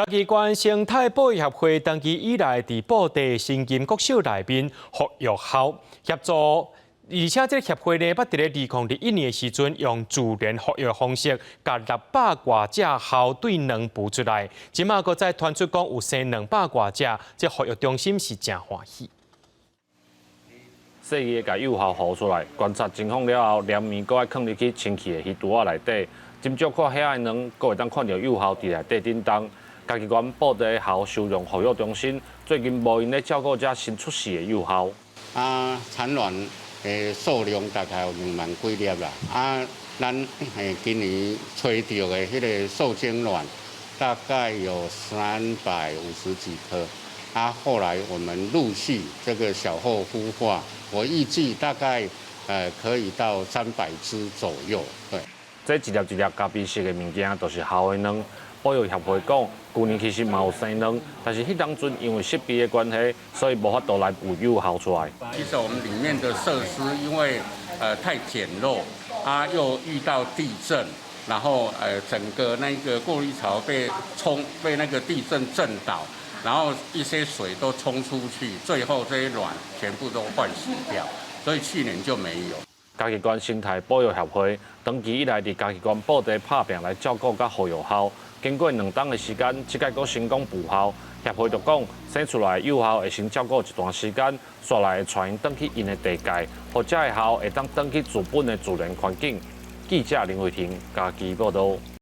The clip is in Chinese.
嘉义县生态保育协会长期以来伫布袋新金国小内面服育校协助，而且这个协会呢，捌伫咧2021年的时阵，用自然服育方式，甲600多只校对两孵出来。即马搁再传出讲有生200多只，这服育中心是真欢喜。细个甲幼校孵出来，观察情况了后，连面搁爱放入去清气的鱼肚仔内底，斟酌看遐个卵，搁会当看到幼校伫内底叮当。嘉义县布袋校收容保育中心最近无因咧照顾这新出世的幼校。产卵的数量大概有2万几粒啦。咱今年吹到的迄个受精卵大概有350几颗。后来我们陆续这个小后孵化，我预计大概可以到300只左右。对，这一粒一粒咖啡色的物件，都是校的卵。保育协会讲，去年其实嘛有生卵，但是迄当阵因为设备的关系，所以无法度来有幼校出来。其实我们里面的设施因为太简陋，又遇到地震，然后整个那个过滤槽被那个地震震倒，然后一些水都冲出去，最后这些卵全部都换死掉，所以去年就没有。嘉义县生态保育协会长期以来伫嘉义县布袋拍拼来照顾甲护育校。经过2冬的时间，即届阁成功孵校。协会就讲，生出来的幼校会先照顾一段时间，煞来会带因转去因的地界，或者的校会当转去自本的自然环境。记者林慧婷，嘉义报道。